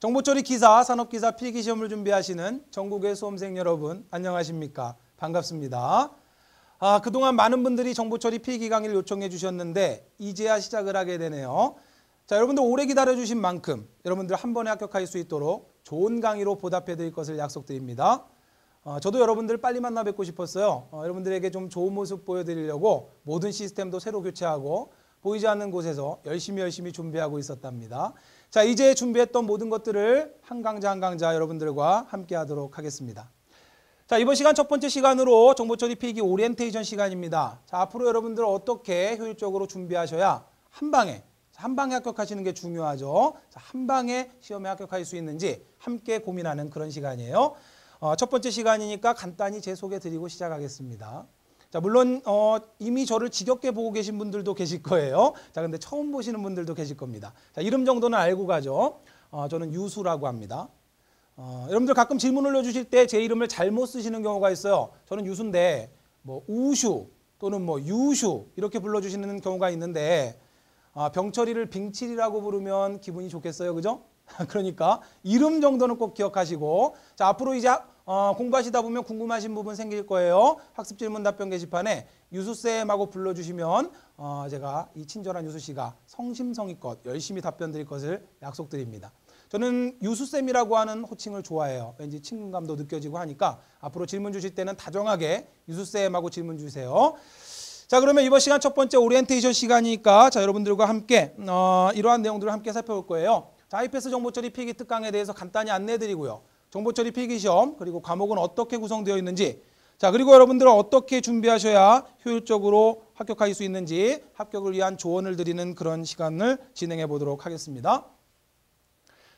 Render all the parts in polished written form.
정보처리 기사, 산업기사 필기시험을 준비하시는 전국의 수험생 여러분 안녕하십니까? 반갑습니다. 그동안 많은 분들이 정보처리 필기 강의를 요청해 주셨는데 이제야 시작을 하게 되네요. 자, 여러분들 오래 기다려주신 만큼 여러분들 한 번에 합격할 수 있도록 좋은 강의로 보답해 드릴 것을 약속드립니다. 저도 여러분들 빨리 만나 뵙고 싶었어요. 여러분들에게 좀 좋은 모습 보여드리려고 모든 시스템도 새로 교체하고 보이지 않는 곳에서 열심히 준비하고 있었답니다. 자, 이제 준비했던 모든 것들을 한 강자 한 강자 여러분들과 함께 하도록 하겠습니다. 자, 이번 시간 첫 번째 시간으로 정보처리 필기 오리엔테이션 시간입니다. 자, 앞으로 여러분들 어떻게 효율적으로 준비하셔야 한 방에 합격하시는 게 중요하죠. 자, 한 방에 시험에 합격할 수 있는지 함께 고민하는 그런 시간이에요. 첫 번째 시간이니까 간단히 제 소개 드리고 시작하겠습니다. 자, 물론 이미 저를 지겹게 보고 계신 분들도 계실 거예요. 자, 근데 처음 보시는 분들도 계실 겁니다. 자, 이름 정도는 알고 가죠. 저는 유수라고 합니다. 여러분들 가끔 질문 올려주실 때 제 이름을 잘못 쓰시는 경우가 있어요. 저는 유수인데 뭐 우슈 또는 뭐 유슈 이렇게 불러주시는 경우가 있는데 병철이를 빙칠이라고 부르면 기분이 좋겠어요, 그죠? 그러니까 이름 정도는 꼭 기억하시고, 자, 앞으로 이제 공부하시다 보면 궁금하신 부분 생길 거예요. 학습 질문 답변 게시판에 유수쌤하고 불러주시면 제가 이 친절한 유수씨가 성심성의껏 열심히 답변 드릴 것을 약속드립니다. 저는 유수쌤이라고 하는 호칭을 좋아해요. 왠지 친근감도 느껴지고 하니까 앞으로 질문 주실 때는 다정하게 유수쌤하고 질문 주세요. 자, 그러면 이번 시간 첫 번째 오리엔테이션 시간이니까 자, 여러분들과 함께 이러한 내용들을 함께 살펴볼 거예요. 자, IPS 정보처리 필기 특강에 대해서 간단히 안내드리고요. 정보처리 필기시험 그리고 과목은 어떻게 구성되어 있는지, 자, 그리고 여러분들은 어떻게 준비하셔야 효율적으로 합격할 수 있는지 합격을 위한 조언을 드리는 그런 시간을 진행해 보도록 하겠습니다.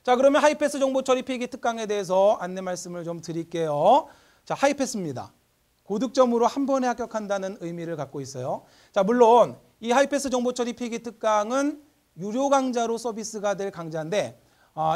자, 그러면 하이패스 정보처리 필기 특강에 대해서 안내 말씀을 좀 드릴게요. 자, 하이패스입니다. 고득점으로 한 번에 합격한다는 의미를 갖고 있어요. 자, 물론 이 하이패스 정보처리 필기 특강은 유료 강좌로 서비스가 될 강좌인데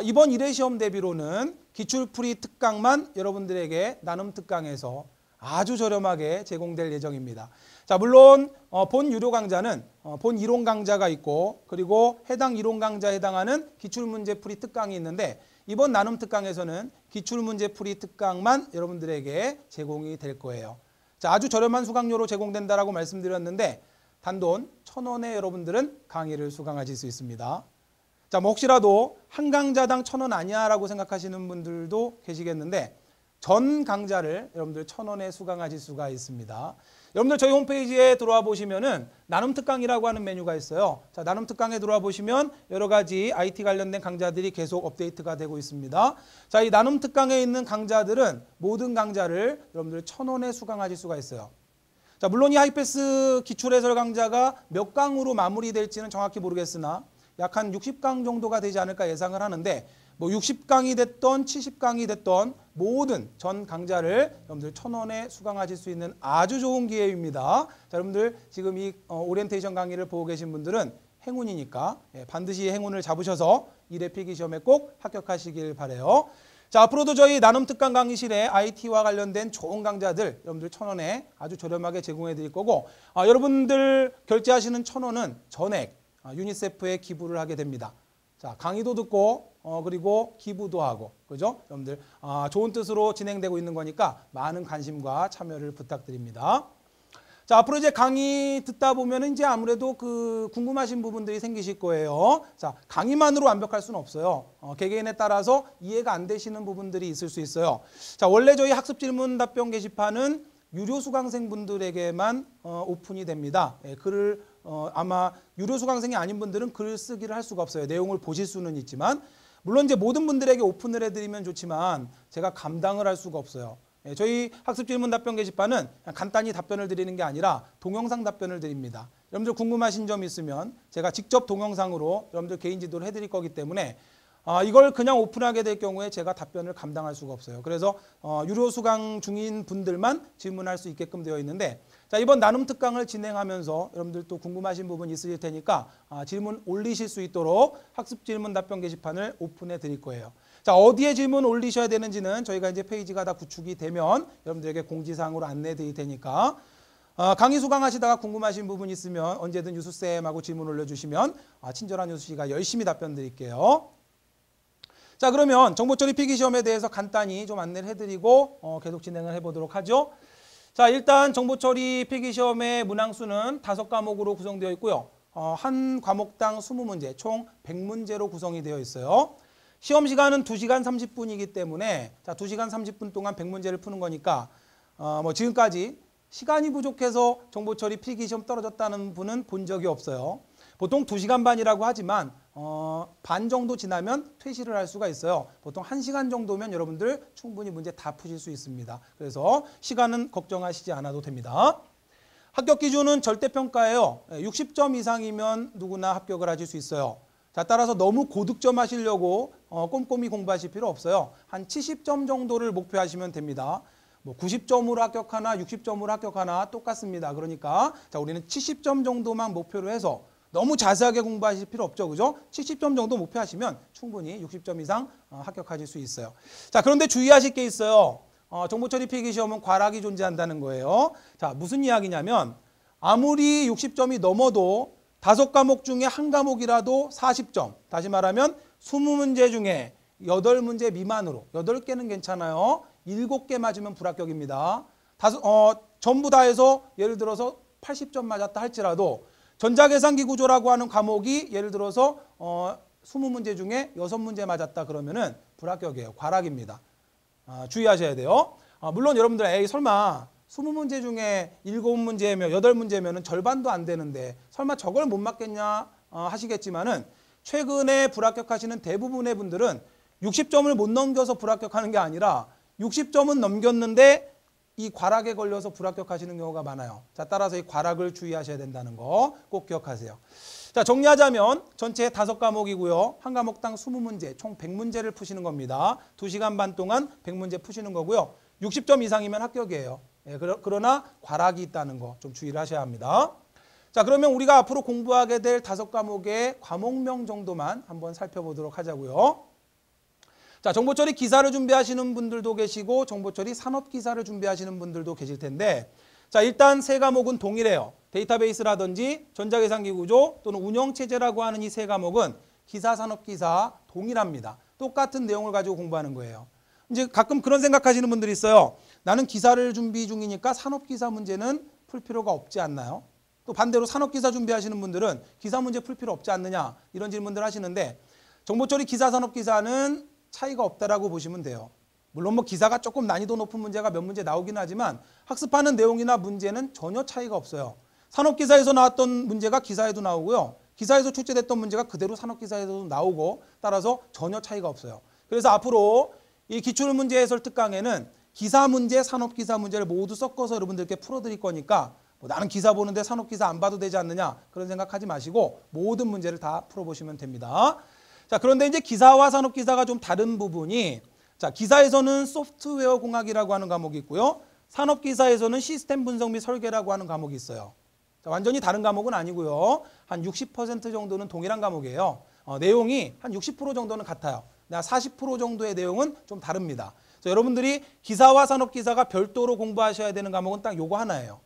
이번 1회 시험 대비로는 기출풀이 특강만 여러분들에게 나눔 특강에서 아주 저렴하게 제공될 예정입니다. 자, 물론 본 유료 강좌는 본 이론 강좌가 있고 그리고 해당 이론 강좌에 해당하는 기출문제풀이 특강이 있는데 이번 나눔 특강에서는 기출문제풀이 특강만 여러분들에게 제공이 될 거예요. 자, 아주 저렴한 수강료로 제공된다라고 말씀드렸는데 단돈 1,000원에 여러분들은 강의를 수강하실 수 있습니다. 자, 뭐 혹시라도 한 강좌당 1,000원 아니야 라고 생각하시는 분들도 계시겠는데 전 강좌를 여러분들 1,000원에 수강하실 수가 있습니다. 여러분들 저희 홈페이지에 들어와 보시면은 나눔 특강이라고 하는 메뉴가 있어요. 자, 나눔 특강에 들어와 보시면 여러 가지 IT 관련된 강좌들이 계속 업데이트가 되고 있습니다. 자, 이 나눔 특강에 있는 강좌들은 모든 강좌를 여러분들 1,000원에 수강하실 수가 있어요. 자, 물론 이 하이패스 기출해설 강좌가 몇 강으로 마무리될지는 정확히 모르겠으나 약 한 60강 정도가 되지 않을까 예상을 하는데 뭐 60강이 됐던 70강이 됐던 모든 전 강좌를 여러분들 1,000원에 수강하실 수 있는 아주 좋은 기회입니다. 자, 여러분들 지금 이 오리엔테이션 강의를 보고 계신 분들은 행운이니까 반드시 행운을 잡으셔서 1회 필기시험에 꼭 합격하시길 바라요. 자, 앞으로도 저희 나눔 특강 강의실에 IT와 관련된 좋은 강좌들 여러분들 1,000원에 아주 저렴하게 제공해 드릴 거고 여러분들 결제하시는 1,000원은 전액 유니세프에 기부를 하게 됩니다. 자, 강의도 듣고 그리고 기부도 하고, 그죠? 여러분들 좋은 뜻으로 진행되고 있는 거니까 많은 관심과 참여를 부탁드립니다. 자, 앞으로 이제 강의 듣다 보면 이제 아무래도 그 궁금하신 부분들이 생기실 거예요. 자, 강의만으로 완벽할 수는 없어요. 개개인에 따라서 이해가 안 되시는 부분들이 있을 수 있어요. 자, 원래 저희 학습 질문 답변 게시판은 유료 수강생 분들에게만 오픈이 됩니다. 글을 아마 유료 수강생이 아닌 분들은 글 쓰기를 할 수가 없어요. 내용을 보실 수는 있지만 물론 이제 모든 분들에게 오픈을 해드리면 좋지만 제가 감당을 할 수가 없어요. 저희 학습 질문 답변 게시판은 간단히 답변을 드리는 게 아니라 동영상 답변을 드립니다. 여러분들 궁금하신 점 있으면 제가 직접 동영상으로 여러분들 개인 지도를 해드릴 거기 때문에 이걸 그냥 오픈하게 될 경우에 제가 답변을 감당할 수가 없어요. 그래서 유료 수강 중인 분들만 질문할 수 있게끔 되어 있는데 자, 이번 나눔 특강을 진행하면서 여러분들 또 궁금하신 부분 있으실 테니까 질문 올리실 수 있도록 학습 질문 답변 게시판을 오픈해 드릴 거예요. 자, 어디에 질문 올리셔야 되는지는 저희가 이제 페이지가 다 구축이 되면 여러분들에게 공지사항으로 안내해 드릴 테니까 강의 수강하시다가 궁금하신 부분 있으면 언제든 유수쌤하고 질문 올려주시면 친절한 유수씨가 열심히 답변 드릴게요. 자, 그러면 정보처리 필기시험에 대해서 간단히 좀 안내를 해드리고 계속 진행을 해보도록 하죠. 자, 일단 정보처리 필기시험의 문항수는 5과목으로 구성되어 있고요. 한 과목당 20문제, 총 100문제로 구성이 되어 있어요. 시험 시간은 2시간 30분이기 때문에 자, 2시간 30분 동안 100문제를 푸는 거니까 지금까지 시간이 부족해서 정보처리 필기시험 떨어졌다는 분은 본 적이 없어요. 보통 2시간 반이라고 하지만 반 정도 지나면 퇴실을 할 수가 있어요. 보통 1시간 정도면 여러분들 충분히 문제 다 푸실 수 있습니다. 그래서 시간은 걱정하시지 않아도 됩니다. 합격 기준은 절대평가예요. 60점 이상이면 누구나 합격을 하실 수 있어요. 자, 따라서 너무 고득점 하시려고 꼼꼼히 공부하실 필요 없어요. 한 70점 정도를 목표하시면 됩니다. 90점으로 합격하나 60점으로 합격하나 똑같습니다. 그러니까 자, 우리는 70점 정도만 목표로 해서 너무 자세하게 공부하실 필요 없죠. 그죠? 70점 정도 목표하시면 충분히 60점 이상 합격하실 수 있어요. 자, 그런데 주의하실 게 있어요. 정보처리 필기시험은 과락이 존재한다는 거예요. 자, 무슨 이야기냐면 아무리 60점이 넘어도 5과목 중에 한 과목이라도 40점. 다시 말하면 20문제 중에 8문제 미만으로 8개는 괜찮아요. 7개 맞으면 불합격입니다. 전부 다 해서 예를 들어서 80점 맞았다 할지라도 전자계산기 구조라고 하는 과목이 예를 들어서 20문제 중에 6문제 맞았다 그러면은 불합격이에요. 과락입니다. 주의하셔야 돼요. 물론 여러분들 에이 설마 20문제 중에 7문제면 8문제면 절반도 안 되는데 설마 저걸 못 맞겠냐 하시겠지만은 최근에 불합격하시는 대부분의 분들은 60점을 못 넘겨서 불합격하는 게 아니라 60점은 넘겼는데 이 과락에 걸려서 불합격하시는 경우가 많아요. 자, 따라서 이 과락을 주의하셔야 된다는 거 꼭 기억하세요. 자, 정리하자면 전체 5과목이고요. 한 과목당 20문제, 총 100문제를 푸시는 겁니다. 2시간 반 동안 100문제 푸시는 거고요. 60점 이상이면 합격이에요. 예, 그러나 과락이 있다는 거 좀 주의를 하셔야 합니다. 자, 그러면 우리가 앞으로 공부하게 될 5과목의 과목명 정도만 한번 살펴보도록 하자고요. 자, 정보처리 기사를 준비하시는 분들도 계시고 정보처리 산업기사를 준비하시는 분들도 계실 텐데 자, 일단 3과목은 동일해요. 데이터베이스라든지 전자계산기 구조 또는 운영체제라고 하는 이 3과목은 기사, 산업기사 동일합니다. 똑같은 내용을 가지고 공부하는 거예요. 이제 가끔 그런 생각하시는 분들이 있어요. 나는 기사를 준비 중이니까 산업기사 문제는 풀 필요가 없지 않나요? 또 반대로 산업기사 준비하시는 분들은 기사 문제 풀 필요 없지 않느냐 이런 질문들 하시는데 정보처리 기사, 산업기사는 차이가 없다라고 보시면 돼요. 물론 기사가 조금 난이도 높은 문제가 몇 문제 나오긴 하지만 학습하는 내용이나 문제는 전혀 차이가 없어요. 산업기사에서 나왔던 문제가 기사에도 나오고요. 기사에서 출제됐던 문제가 그대로 산업기사에도 나오고 따라서 전혀 차이가 없어요. 그래서 앞으로 이 기출문제 해설 특강에는 기사 문제, 산업기사 문제를 모두 섞어서 여러분들께 풀어드릴 거니까 나는 기사 보는데 산업기사 안 봐도 되지 않느냐 그런 생각하지 마시고 모든 문제를 다 풀어보시면 됩니다. 자, 그런데 이제 기사와 산업기사가 좀 다른 부분이 자, 기사에서는 소프트웨어 공학이라고 하는 과목이 있고요. 산업기사에서는 시스템 분석 및 설계라고 하는 과목이 있어요. 자, 완전히 다른 과목은 아니고요. 한 60% 정도는 동일한 과목이에요. 내용이 한 60% 정도는 같아요. 40% 정도의 내용은 좀 다릅니다. 그래서 여러분들이 기사와 산업기사가 별도로 공부하셔야 되는 과목은 딱 요거 하나예요.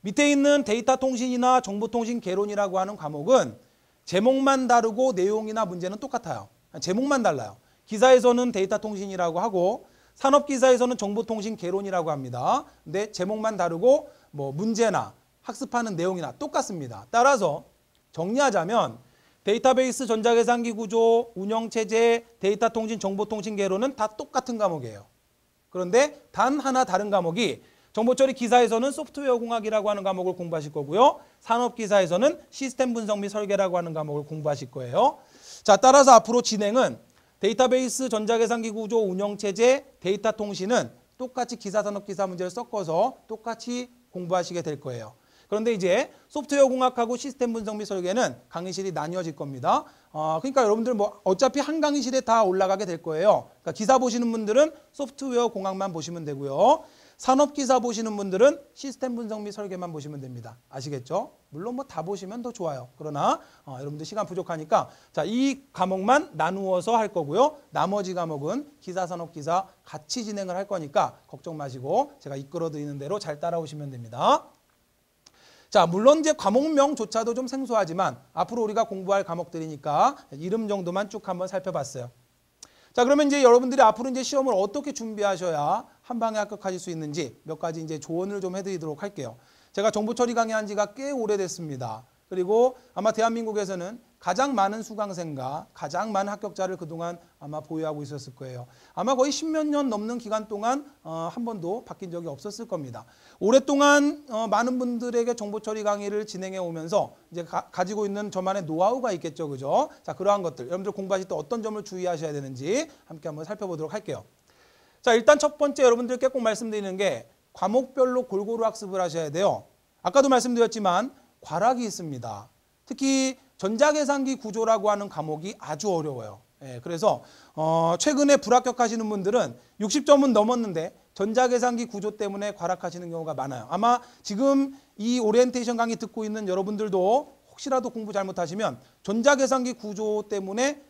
밑에 있는 데이터 통신이나 정보통신 개론이라고 하는 과목은 제목만 다르고 내용이나 문제는 똑같아요. 제목만 달라요. 기사에서는 데이터 통신이라고 하고 산업기사에서는 정보통신 개론이라고 합니다. 근데 제목만 다르고 문제나 학습하는 내용이나 똑같습니다. 따라서 정리하자면 데이터베이스, 전자계산기 구조, 운영체제, 데이터 통신, 정보통신 개론은 다 똑같은 과목이에요. 그런데 단 하나 다른 과목이 정보처리 기사에서는 소프트웨어 공학이라고 하는 과목을 공부하실 거고요. 산업기사에서는 시스템 분석 및 설계라고 하는 과목을 공부하실 거예요. 자, 따라서 앞으로 진행은 데이터베이스, 전자계산기 구조, 운영체제, 데이터 통신은 똑같이 기사, 산업기사 문제를 섞어서 똑같이 공부하시게 될 거예요. 그런데 이제 소프트웨어 공학하고 시스템 분석 및 설계는 강의실이 나뉘어질 겁니다. 그러니까 여러분들 어차피 한 강의실에 다 올라가게 될 거예요. 그러니까 기사 보시는 분들은 소프트웨어 공학만 보시면 되고요. 산업기사 보시는 분들은 시스템 분석 및 설계만 보시면 됩니다. 아시겠죠? 물론 다 보시면 더 좋아요. 그러나 여러분들 시간 부족하니까 자, 이 과목만 나누어서 할 거고요. 나머지 과목은 기사, 산업기사 같이 진행을 할 거니까 걱정 마시고 제가 이끌어 드리는 대로 잘 따라오시면 됩니다. 자, 물론 이제 과목명조차도 좀 생소하지만 앞으로 우리가 공부할 과목들이니까 이름 정도만 쭉 한번 살펴봤어요. 자, 그러면 이제 여러분들이 앞으로 이제 시험을 어떻게 준비하셔야 한 방에 합격하실 수 있는지 몇 가지 이제 조언을 좀 해드리도록 할게요. 제가 정보처리 강의한 지가 꽤 오래됐습니다. 그리고 아마 대한민국에서는 가장 많은 수강생과 가장 많은 합격자를 그동안 아마 보유하고 있었을 거예요. 아마 거의 10몇 년 넘는 기간 동안 한 번도 바뀐 적이 없었을 겁니다. 오랫동안 많은 분들에게 정보처리 강의를 진행해 오면서 이제 가지고 있는 저만의 노하우가 있겠죠, 그죠? 자, 그러한 것들 여러분들 공부하실 때 어떤 점을 주의하셔야 되는지 함께 한번 살펴보도록 할게요. 자, 일단 첫 번째 여러분들께 꼭 말씀드리는 게 과목별로 골고루 학습을 하셔야 돼요. 아까도 말씀드렸지만 과락이 있습니다. 특히 전자계산기 구조라고 하는 과목이 아주 어려워요. 예, 그래서 최근에 불합격하시는 분들은 60점은 넘었는데 전자계산기 구조 때문에 과락하시는 경우가 많아요. 아마 지금 이 오리엔테이션 강의 듣고 있는 여러분들도 혹시라도 공부 잘못하시면 전자계산기 구조 때문에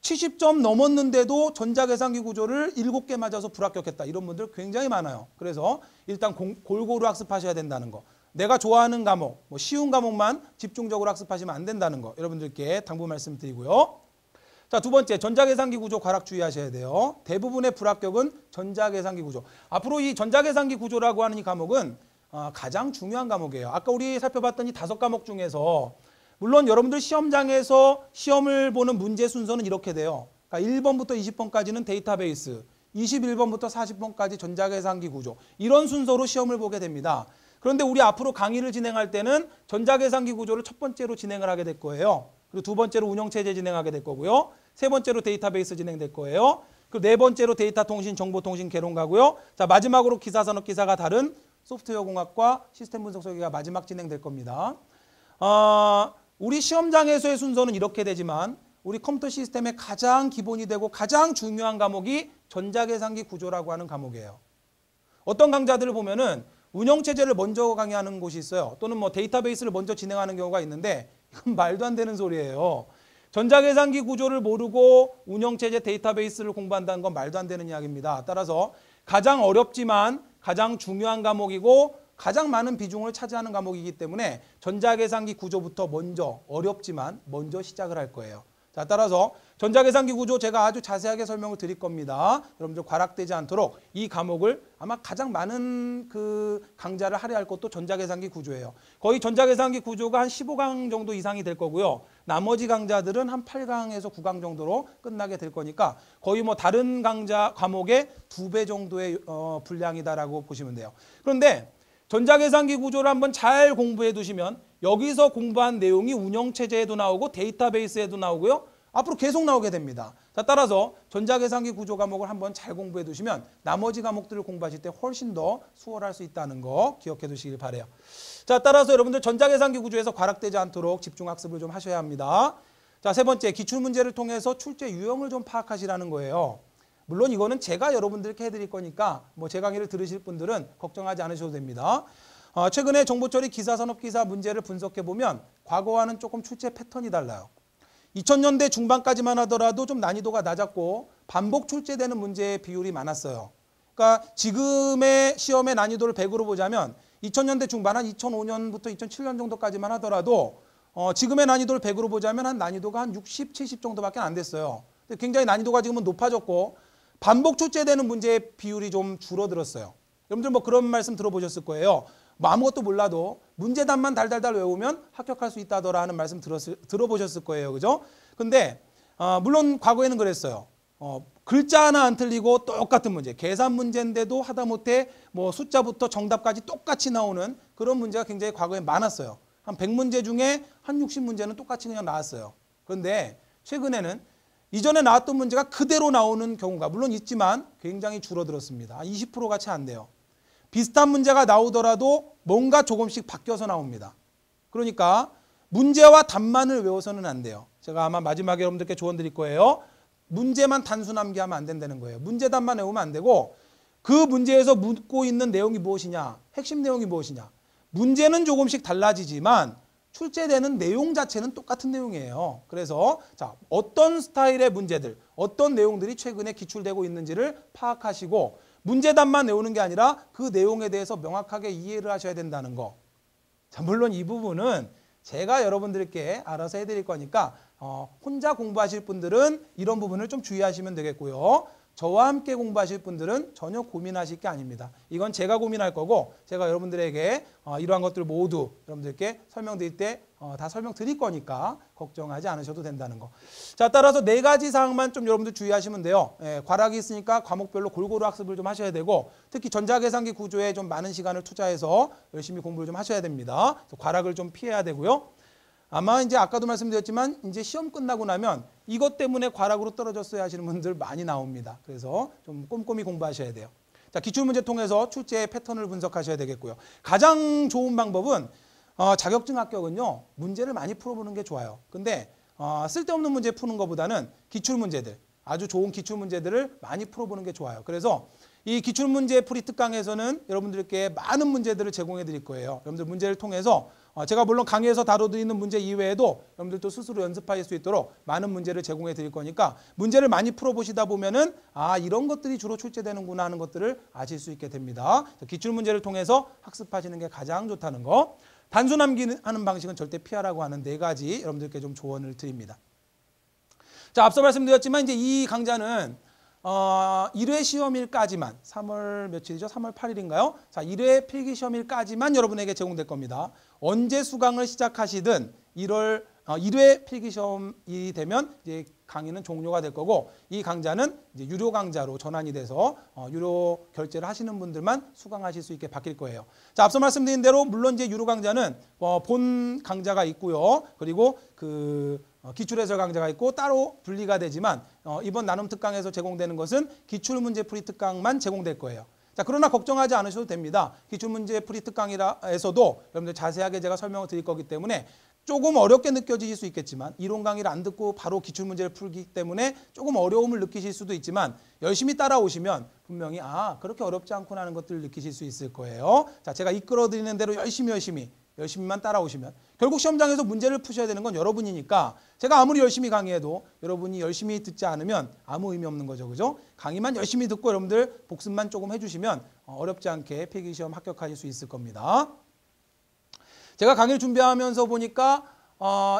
70점 넘었는데도 전자계산기 구조를 7개 맞아서 불합격했다. 이런 분들 굉장히 많아요. 그래서 일단 골고루 학습하셔야 된다는 거. 내가 좋아하는 과목, 뭐 쉬운 과목만 집중적으로 학습하시면 안 된다는 거 여러분들께 당부 말씀드리고요. 자, 두 번째 전자계산기 구조 과락 주의하셔야 돼요. 대부분의 불합격은 전자계산기 구조. 앞으로 이 전자계산기 구조라고 하는 이 과목은 가장 중요한 과목이에요. 아까 우리 살펴봤던 이 5과목 중에서 물론 여러분들 시험장에서 시험을 보는 문제 순서는 이렇게 돼요. 그러니까 1번부터 20번까지는 데이터베이스, 21번부터 40번까지 전자계산기 구조 이런 순서로 시험을 보게 됩니다. 그런데 우리 앞으로 강의를 진행할 때는 전자계산기 구조를 첫 번째로 진행을 하게 될 거예요. 그리고 두 번째로 운영체제 진행하게 될 거고요. 세 번째로 데이터베이스 진행될 거예요. 그리고 네 번째로 데이터 통신, 정보통신 개론 가고요. 자, 마지막으로 기사산업 기사가 다른 소프트웨어 공학과 시스템 분석 설계가 마지막 진행될 겁니다. 우리 시험장에서의 순서는 이렇게 되지만 우리 컴퓨터 시스템의 가장 기본이 되고 가장 중요한 과목이 전자계산기 구조라고 하는 과목이에요. 어떤 강좌들을 보면은 운영체제를 먼저 강의하는 곳이 있어요. 또는 뭐 데이터베이스를 먼저 진행하는 경우가 있는데 이건 말도 안 되는 소리예요. 전자계산기 구조를 모르고 운영체제 데이터베이스를 공부한다는 건 말도 안 되는 이야기입니다. 따라서 가장 어렵지만 가장 중요한 과목이고 가장 많은 비중을 차지하는 과목이기 때문에 전자계산기 구조부터 먼저 어렵지만 먼저 시작을 할 거예요. 자, 따라서 전자계산기 구조 제가 아주 자세하게 설명을 드릴 겁니다. 여러분들 과락되지 않도록 이 과목을 아마 가장 많은 그 강좌를 할애할 것도 전자계산기 구조예요. 거의 전자계산기 구조가 한 15강 정도 이상이 될 거고요. 나머지 강좌들은 한 8강에서 9강 정도로 끝나게 될 거니까 거의 뭐 다른 강좌 과목의 2배 정도의 분량이다라고 보시면 돼요. 그런데 전자계산기 구조를 한번 잘 공부해 두시면 여기서 공부한 내용이 운영체제에도 나오고 데이터베이스에도 나오고요. 앞으로 계속 나오게 됩니다. 자, 따라서 전자계산기 구조 과목을 한번 잘 공부해 두시면 나머지 과목들을 공부하실 때 훨씬 더 수월할 수 있다는 거 기억해 두시길 바라요. 자, 따라서 여러분들 전자계산기 구조에서 과락되지 않도록 집중학습을 좀 하셔야 합니다. 자, 세 번째 기출문제를 통해서 출제 유형을 좀 파악하시라는 거예요. 물론 이거는 제가 여러분들께 해드릴 거니까 뭐 제 강의를 들으실 분들은 걱정하지 않으셔도 됩니다. 최근에 정보처리 기사산업기사 문제를 분석해보면 과거와는 조금 출제 패턴이 달라요. 2000년대 중반까지만 하더라도 좀 난이도가 낮았고 반복 출제되는 문제의 비율이 많았어요. 그러니까 지금의 시험의 난이도를 100으로 보자면 2000년대 중반 한 2005년부터 2007년 정도까지만 하더라도 지금의 난이도를 100으로 보자면 한 난이도가 한 60, 70 정도밖에 안 됐어요. 근데 굉장히 난이도가 지금은 높아졌고 반복 출제되는 문제의 비율이 좀 줄어들었어요. 여러분들 뭐 그런 말씀 들어보셨을 거예요. 뭐 아무것도 몰라도 문제답만 달달달 외우면 합격할 수 있다더라 하는 말씀 들어보셨을 거예요. 그죠? 근데 물론 과거에는 그랬어요. 글자 하나 안 틀리고 똑같은 문제, 계산 문제인데도 하다못해 뭐 숫자부터 정답까지 똑같이 나오는 그런 문제가 굉장히 과거에 많았어요. 한 100문제 중에 한 60문제는 똑같이 그냥 나왔어요. 그런데 최근에는 이전에 나왔던 문제가 그대로 나오는 경우가 물론 있지만 굉장히 줄어들었습니다. 20%가 채 안 돼요. 비슷한 문제가 나오더라도 뭔가 조금씩 바뀌어서 나옵니다. 그러니까 문제와 답만을 외워서는 안 돼요. 제가 아마 마지막에 여러분들께 조언 드릴 거예요. 문제만 단순 암기하면 안 된다는 거예요. 문제 답만 외우면 안 되고 그 문제에서 묻고 있는 내용이 무엇이냐, 핵심 내용이 무엇이냐. 문제는 조금씩 달라지지만 출제되는 내용 자체는 똑같은 내용이에요. 그래서 자, 어떤 스타일의 문제들, 어떤 내용들이 최근에 기출되고 있는지를 파악하시고 문제답만 외우는 게 아니라 그 내용에 대해서 명확하게 이해를 하셔야 된다는 거. 자, 물론 이 부분은 제가 여러분들께 알아서 해드릴 거니까 혼자 공부하실 분들은 이런 부분을 좀 주의하시면 되겠고요. 저와 함께 공부하실 분들은 전혀 고민하실 게 아닙니다. 이건 제가 고민할 거고 제가 여러분들에게 이러한 것들 모두 여러분들께 설명드릴 때 다 설명드릴 거니까 걱정하지 않으셔도 된다는 거. 자, 따라서 4가지 사항만 좀 여러분들 주의하시면 돼요. 과락이 있으니까 과목별로 골고루 학습을 좀 하셔야 되고 특히 전자계산기 구조에 좀 많은 시간을 투자해서 열심히 공부를 좀 하셔야 됩니다. 과락을 좀 피해야 되고요. 아마 이제 아까도 말씀드렸지만 이제 시험 끝나고 나면 이것 때문에 과락으로 떨어졌어야 하시는 분들 많이 나옵니다. 그래서 좀 꼼꼼히 공부하셔야 돼요. 자, 기출문제 통해서 출제의 패턴을 분석하셔야 되겠고요. 가장 좋은 방법은 자격증 합격은요. 문제를 많이 풀어보는 게 좋아요. 근데 쓸데없는 문제 푸는 것보다는 기출문제들, 아주 좋은 기출문제들을 많이 풀어보는 게 좋아요. 그래서 이 기출문제 풀이 특강에서는 여러분들께 많은 문제들을 제공해 드릴 거예요. 여러분들 문제를 통해서 제가 물론 강의에서 다뤄드리는 문제 이외에도 여러분들도 스스로 연습할 수 있도록 많은 문제를 제공해 드릴 거니까 문제를 많이 풀어보시다 보면은 이런 것들이 주로 출제되는구나 하는 것들을 아실 수 있게 됩니다. 기출문제를 통해서 학습하시는 게 가장 좋다는 거. 단순 암기하는 방식은 절대 피하라고 하는 4가지 여러분들께 좀 조언을 드립니다. 자, 앞서 말씀드렸지만 이제 이 강좌는 1회 시험일까지만 3월 며칠이죠? 3월 8일인가요? 자, 1회 필기 시험일까지만 여러분에게 제공될 겁니다. 언제 수강을 시작하시든 1회 필기 시험이 되면 이제 강의는 종료가 될 거고 이 강좌는 이제 유료 강좌로 전환이 돼서 유료 결제를 하시는 분들만 수강하실 수 있게 바뀔 거예요. 자, 앞서 말씀드린 대로 물론 이제 유료 강좌는 본 강좌가 있고요. 그리고 기출해설 강좌가 있고 따로 분리가 되지만 이번 나눔 특강에서 제공되는 것은 기출문제풀이 특강만 제공될 거예요. 자, 그러나 걱정하지 않으셔도 됩니다. 기출문제풀이 특강에서도 여러분들 자세하게 제가 설명을 드릴 거기 때문에 조금 어렵게 느껴지실 수 있겠지만 이론 강의를 안 듣고 바로 기출문제를 풀기 때문에 조금 어려움을 느끼실 수도 있지만 열심히 따라오시면 분명히 그렇게 어렵지 않구나 하는 것들을 느끼실 수 있을 거예요. 자, 제가 이끌어드리는 대로 열심히만 따라오시면 결국 시험장에서 문제를 푸셔야 되는 건 여러분이니까 제가 아무리 열심히 강의해도 여러분이 열심히 듣지 않으면 아무 의미 없는 거죠. 그죠? 강의만 열심히 듣고 여러분들 복습만 조금 해주시면 어렵지 않게 필기시험 합격하실 수 있을 겁니다. 제가 강의를 준비하면서 보니까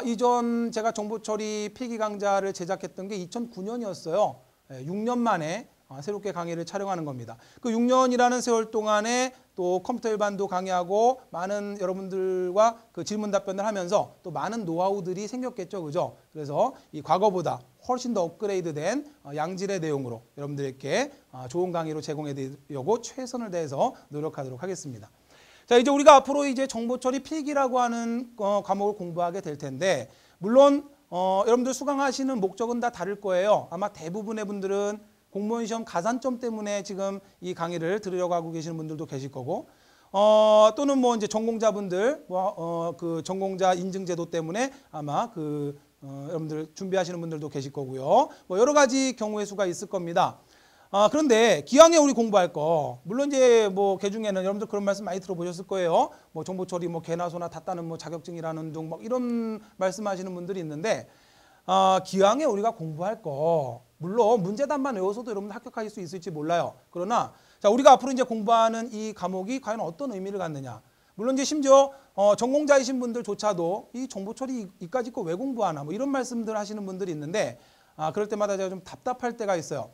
이전 제가 정보처리 필기 강좌를 제작했던 게 2009년이었어요. 6년 만에 새롭게 강의를 촬영하는 겁니다. 그 6년이라는 세월 동안에 또 컴퓨터 일반도 강의하고 많은 여러분들과 그 질문 답변을 하면서 또 많은 노하우들이 생겼겠죠. 그죠? 그래서 이 과거보다 훨씬 더 업그레이드된 양질의 내용으로 여러분들께 좋은 강의로 제공해 드리려고 최선을 다해서 노력하도록 하겠습니다. 자, 이제 우리가 앞으로 이제 정보처리 필기라고 하는 과목을 공부하게 될 텐데 물론 여러분들 수강하시는 목적은 다 다를 거예요. 아마 대부분의 분들은 공무원 시험 가산점 때문에 지금 이 강의를 들으려고 하고 계시는 분들도 계실 거고 또는 뭐 이제 전공자분들 그 전공자 인증제도 때문에 아마 여러분들 준비하시는 분들도 계실 거고요. 뭐 여러 가지 경우의 수가 있을 겁니다. 그런데 기왕에 우리 공부할 거 물론 이제 뭐 개중에는 여러분들 그런 말씀 많이 들어보셨을 거예요. 뭐 정보처리 뭐 개나 소나 다 따는 뭐 자격증이라는 등 뭐 이런 말씀하시는 분들이 있는데 기왕에 우리가 공부할 거 물론 문제단만 외워서도 여러분들 합격하실 수 있을지 몰라요. 그러나 자, 우리가 앞으로 이제 공부하는 이 과목이 과연 어떤 의미를 갖느냐. 물론 이제 심지어 전공자이신 분들조차도 이 정보처리 이까짓 거 왜 공부하나 뭐 이런 말씀들 하시는 분들이 있는데 그럴 때마다 제가 좀 답답할 때가 있어요.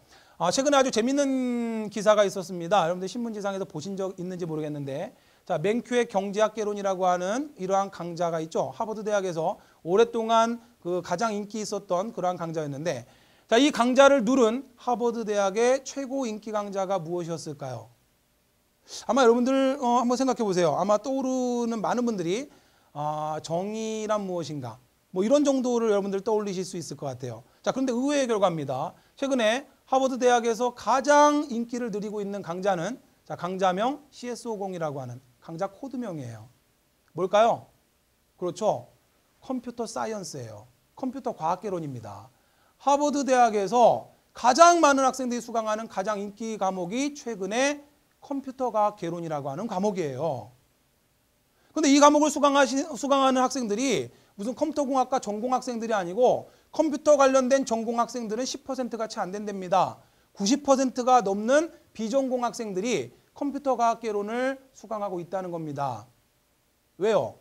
최근에 아주 재밌는 기사가 있었습니다. 여러분들 신문지상에서 보신 적 있는지 모르겠는데 자, 맨큐의 경제학개론이라고 하는 이러한 강좌가 있죠. 하버드 대학에서 오랫동안 그 가장 인기 있었던 그러한 강좌였는데 자, 이 강좌를 누른 하버드 대학의 최고 인기 강좌가 무엇이었을까요? 아마 여러분들 한번 생각해 보세요. 아마 떠오르는 많은 분들이 정의란 무엇인가 뭐 이런 정도를 여러분들 떠올리실 수 있을 것 같아요. 자, 그런데 의외의 결과입니다. 최근에 하버드 대학에서 가장 인기를 누리고 있는 강좌는 자, 강좌명 CS50이라고 하는 강좌 코드명이에요. 뭘까요? 그렇죠. 컴퓨터 사이언스예요. 컴퓨터 과학개론입니다. 하버드 대학에서 가장 많은 학생들이 수강하는 가장 인기 과목이 최근에 컴퓨터 과학 개론이라고 하는 과목이에요. 그런데 이 과목을 수강하는 학생들이 무슨 컴퓨터공학과 전공학생들이 아니고 컴퓨터 관련된 전공학생들은 10%가 채 안 된답니다. 90%가 넘는 비전공학생들이 컴퓨터 과학 개론을 수강하고 있다는 겁니다. 왜요?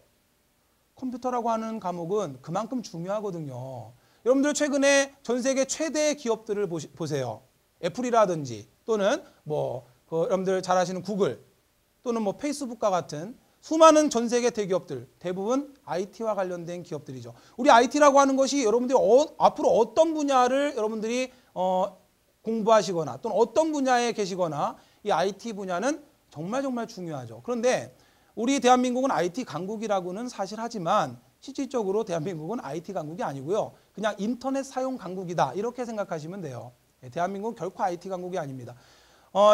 컴퓨터라고 하는 과목은 그만큼 중요하거든요. 여러분들 최근에 전 세계 최대 기업들을 보세요. 애플이라든지 또는 여러분들 잘 아시는 구글 또는 페이스북과 같은 수많은 전 세계 대기업들 대부분 IT와 관련된 기업들이죠. 우리 IT라고 하는 것이 여러분들이 앞으로 어떤 분야를 여러분들이 공부하시거나 또는 어떤 분야에 계시거나 이 IT 분야는 정말 중요하죠. 그런데 우리 대한민국은 IT 강국이라고는 사실 하지만 실질적으로 대한민국은 IT 강국이 아니고요. 그냥 인터넷 사용 강국이다 이렇게 생각하시면 돼요. 대한민국은 결코 IT 강국이 아닙니다.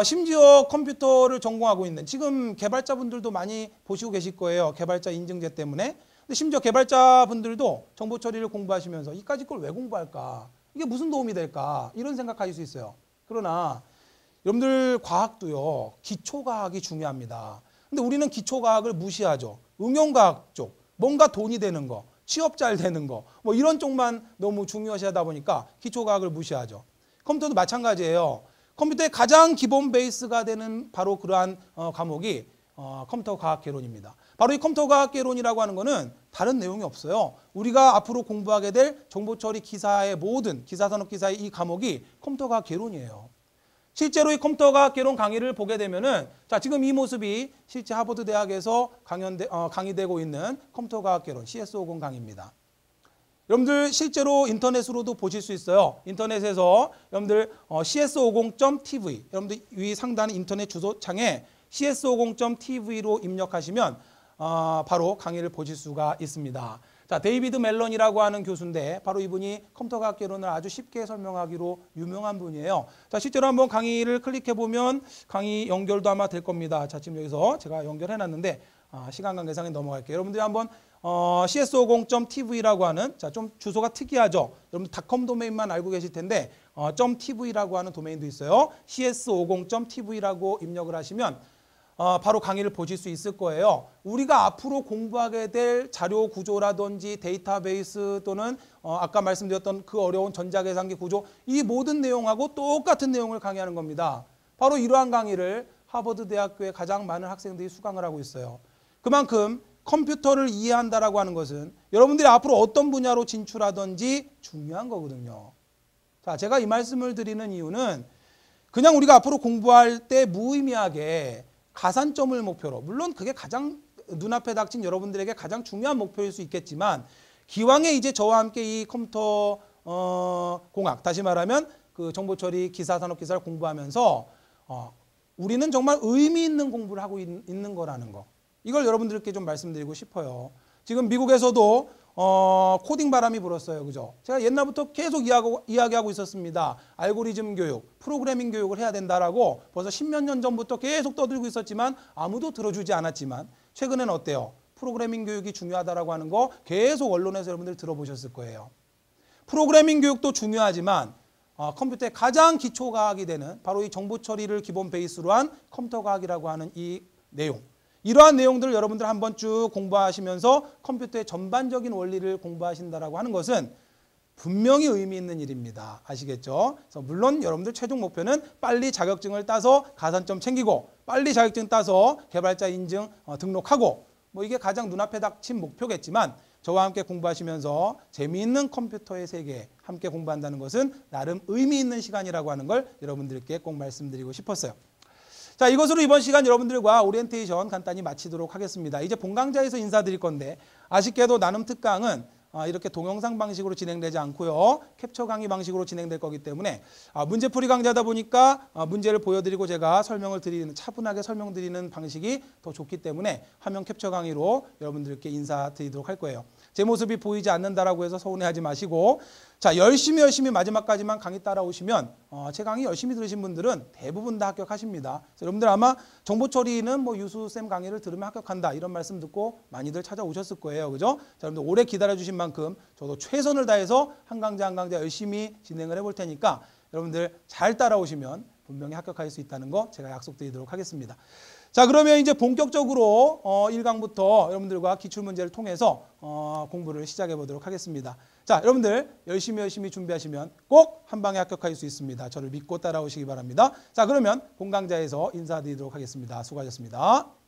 심지어 컴퓨터를 전공하고 있는 지금 개발자분들도 많이 보시고 계실 거예요. 개발자 인증제 때문에. 근데 심지어 개발자분들도 정보 처리를 공부하시면서 이까짓 걸 왜 공부할까? 이게 무슨 도움이 될까? 이런 생각하실 수 있어요. 그러나 여러분들 과학도요. 기초과학이 중요합니다. 근데 우리는 기초과학을 무시하죠. 응용과학 쪽, 뭔가 돈이 되는 거, 취업 잘 되는 거 이런 쪽만 너무 중요시하다 보니까 기초과학을 무시하죠. 컴퓨터도 마찬가지예요. 컴퓨터의 가장 기본 베이스가 되는 바로 그러한 과목이 컴퓨터 과학 개론입니다. 바로 이 컴퓨터 과학 개론이라고 하는 거는 다른 내용이 없어요. 우리가 앞으로 공부하게 될 정보처리 기사의 모든 기사산업 기사의 이 과목이 컴퓨터 과학 개론이에요. 실제로 이 컴퓨터 과학 개론 강의를 보게 되면은 지금 이 모습이 실제 하버드 대학에서 강의되고 있는 컴퓨터 과학 개론 CS50 강의입니다. 여러분들 실제로 인터넷으로도 보실 수 있어요. 인터넷에서 여러분들 cs50.tv 여러분들 위 상단 인터넷 주소창에 cs50.tv로 입력하시면 바로 강의를 보실 수가 있습니다. 데이비드 멜런이라고 하는 교수인데 바로 이분이 컴퓨터과학 개론을 아주 쉽게 설명하기로 유명한 분이에요. 실제로 한번 강의를 클릭해 보면 강의 연결도 아마 될 겁니다. 지금 여기서 제가 연결해 놨는데 시간 관계상에 넘어갈게요. 여러분들이 한번 cs50.tv라고 하는 좀 주소가 특이하죠. 여러분들 닷컴 도메인만 알고 계실 텐데 .tv라고 하는 도메인도 있어요. cs50.tv라고 입력을 하시면 바로 강의를 보실 수 있을 거예요. 우리가 앞으로 공부하게 될 자료 구조라든지 데이터베이스 또는 아까 말씀드렸던 그 어려운 전자계산기 구조 이 모든 내용하고 똑같은 내용을 강의하는 겁니다. 바로 이러한 강의를 하버드 대학교에 가장 많은 학생들이 수강을 하고 있어요. 그만큼 컴퓨터를 이해한다라고 하는 것은 여러분들이 앞으로 어떤 분야로 진출하든지 중요한 거거든요. 제가 이 말씀을 드리는 이유는 그냥 우리가 앞으로 공부할 때 무의미하게 가산점을 목표로 물론 그게 가장 눈앞에 닥친 여러분들에게 가장 중요한 목표일 수 있겠지만 기왕에 이제 저와 함께 이 컴퓨터 공학 다시 말하면 그 정보처리 기사산업 기사를 공부하면서 우리는 정말 의미 있는 공부를 하고 있는 거라는 거 이걸 여러분들께 좀 말씀드리고 싶어요. 지금 미국에서도 코딩 바람이 불었어요. 그죠? 제가 옛날부터 계속 이야기하고 있었습니다. 알고리즘 교육, 프로그래밍 교육을 해야 된다라고 벌써 10몇 년 전부터 계속 떠들고 있었지만 아무도 들어주지 않았지만 최근에는 어때요? 프로그래밍 교육이 중요하다라고 하는 거 계속 언론에서 여러분들 들어보셨을 거예요. 프로그래밍 교육도 중요하지만 컴퓨터의 가장 기초 과학이 되는 바로 이 정보 처리를 기본 베이스로 한 컴퓨터 과학이라고 하는 이 내용 이러한 내용들을 여러분들 한번 쭉 공부하시면서 컴퓨터의 전반적인 원리를 공부하신다라고 하는 것은 분명히 의미 있는 일입니다. 아시겠죠? 그래서 물론 여러분들 최종 목표는 빨리 자격증을 따서 가산점 챙기고 빨리 자격증 따서 개발자 인증 등록하고 이게 가장 눈앞에 닥친 목표겠지만 저와 함께 공부하시면서 재미있는 컴퓨터의 세계 함께 공부한다는 것은 나름 의미 있는 시간이라고 하는 걸 여러분들께 꼭 말씀드리고 싶었어요. 이것으로 이번 시간 여러분들과 오리엔테이션 간단히 마치도록 하겠습니다. 이제 본강좌에서 인사드릴 건데 아쉽게도 나눔 특강은 이렇게 동영상 방식으로 진행되지 않고요. 캡처 강의 방식으로 진행될 거기 때문에 문제풀이 강좌다 보니까 문제를 보여드리고 제가 차분하게 설명드리는 방식이 더 좋기 때문에 화면 캡처 강의로 여러분들께 인사드리도록 할 거예요. 제 모습이 보이지 않는다라고 해서 서운해하지 마시고 열심히 마지막까지만 강의 따라오시면 제 강의 열심히 들으신 분들은 대부분 다 합격하십니다. 여러분들 아마 정보처리는 유수쌤 강의를 들으면 합격한다 이런 말씀 듣고 많이들 찾아오셨을 거예요. 그죠? 여러분들 오래 기다려주신 만큼 저도 최선을 다해서 한 강좌 열심히 진행을 해볼 테니까 여러분들 잘 따라오시면 분명히 합격할 수 있다는 거 제가 약속드리도록 하겠습니다. 그러면 이제 본격적으로 1강부터 여러분들과 기출문제를 통해서 공부를 시작해 보도록 하겠습니다. 여러분들 열심히 준비하시면 꼭 한 방에 합격할 수 있습니다. 저를 믿고 따라오시기 바랍니다. 그러면 본강좌에서 인사드리도록 하겠습니다. 수고하셨습니다.